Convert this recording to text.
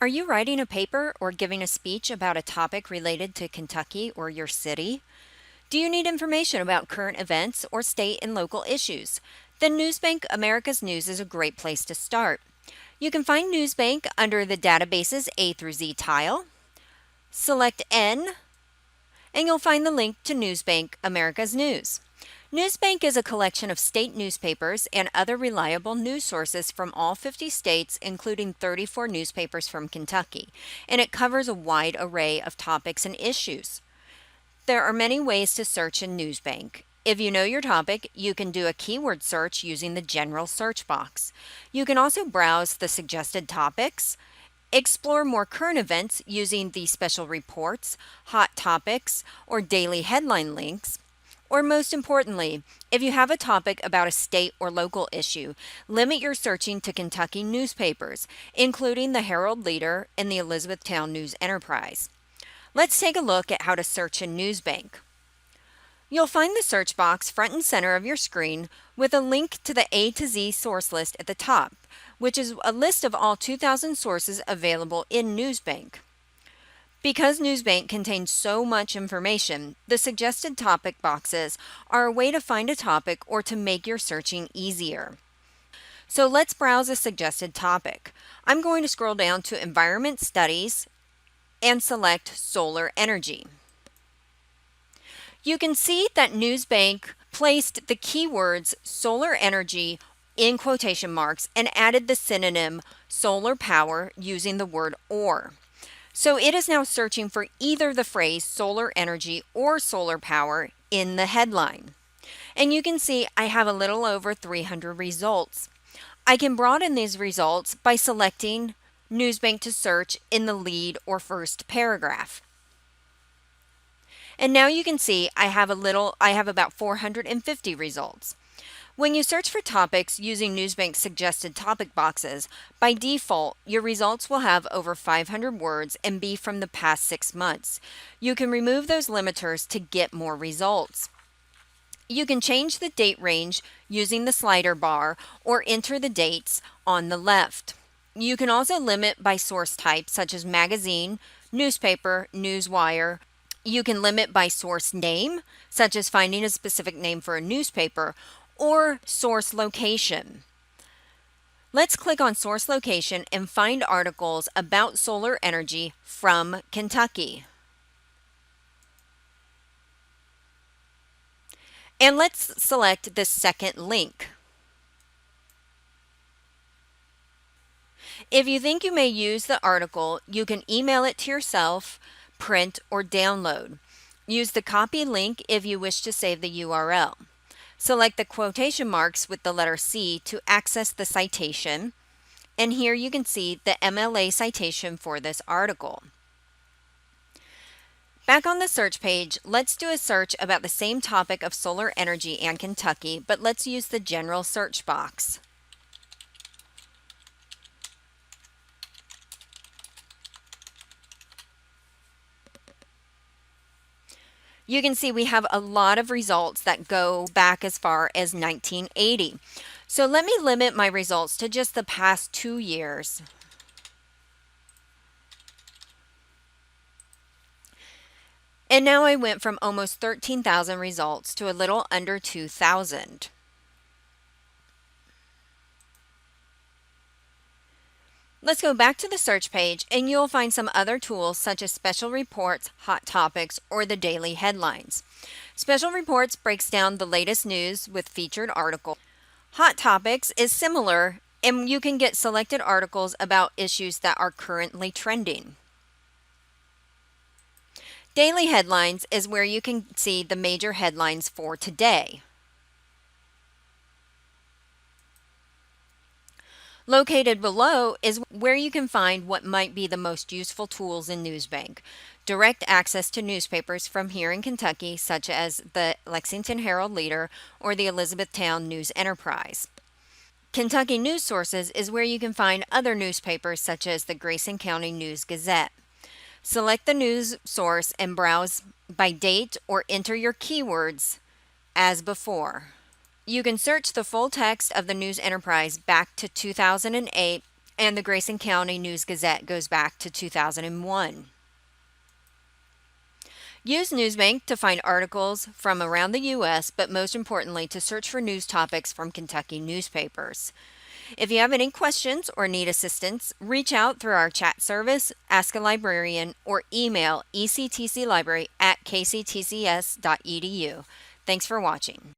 Are you writing a paper or giving a speech about a topic related to Kentucky or your city? Do you need information about current events or state and local issues? Then NewsBank America's News is a great place to start. You can find NewsBank under the Databases A through Z tile. Select N, and you'll find the link to NewsBank America's News. NewsBank is a collection of state newspapers and other reliable news sources from all 50 states, including 34 newspapers from Kentucky, and it covers a wide array of topics and issues. There are many ways to search in NewsBank. If you know your topic, you can do a keyword search using the general search box. You can also browse the suggested topics, explore more current events using the special reports, hot topics, or daily headline links. Or most importantly, if you have a topic about a state or local issue, limit your searching to Kentucky newspapers, including the Herald Leader and the Elizabethtown News Enterprise. Let's take a look at how to search in NewsBank. You'll find the search box front and center of your screen with a link to the A to Z source list at the top, which is a list of all 2,000 sources available in NewsBank. Because NewsBank contains so much information, the suggested topic boxes are a way to find a topic or to make your searching easier. So let's browse a suggested topic. I'm going to scroll down to Environment Studies and select Solar Energy. You can see that NewsBank placed the keywords solar energy in quotation marks and added the synonym solar power using the word or. So it is now searching for either the phrase solar energy or solar power in the headline. And you can see I have a little over 300 results. I can broaden these results by selecting NewsBank to search in the lead or first paragraph. And now you can see I have about 450 results. When you search for topics using NewsBank's suggested topic boxes, by default, your results will have over 500 words and be from the past 6 months. You can remove those limiters to get more results. You can change the date range using the slider bar or enter the dates on the left. You can also limit by source type, such as magazine, newspaper, newswire. You can limit by source name, such as finding a specific name for a newspaper, or source location. Let's click on source location and find articles about solar energy from Kentucky. And let's select the second link. If you think you may use the article, you can email it to yourself, print, or download. Use the copy link if you wish to save the URL. Select the quotation marks with the letter C to access the citation, and here you can see the MLA citation for this article. Back on the search page, let's do a search about the same topic of solar energy and Kentucky, but let's use the general search box. You can see we have a lot of results that go back as far as 1980. So let me limit my results to just the past 2 years. And now I went from almost 13,000 results to a little under 2,000. Let's go back to the search page and you'll find some other tools such as special reports, hot topics, or the daily headlines. Special reports breaks down the latest news with featured articles. Hot topics is similar and you can get selected articles about issues that are currently trending. Daily headlines is where you can see the major headlines for today. Located below is where you can find what might be the most useful tools in NewsBank. Direct access to newspapers from here in Kentucky, such as the Lexington Herald Leader or the Elizabethtown News Enterprise. Kentucky News Sources is where you can find other newspapers such as the Grayson County News Gazette. Select the news source and browse by date or enter your keywords as before. You can search the full text of the News Enterprise back to 2008 and the Grayson County News-Gazette goes back to 2001. Use NewsBank to find articles from around the U.S., but most importantly, to search for news topics from Kentucky newspapers. If you have any questions or need assistance, reach out through our chat service, Ask a Librarian, or email ectclibrary@kctcs.edu. Thanks for watching.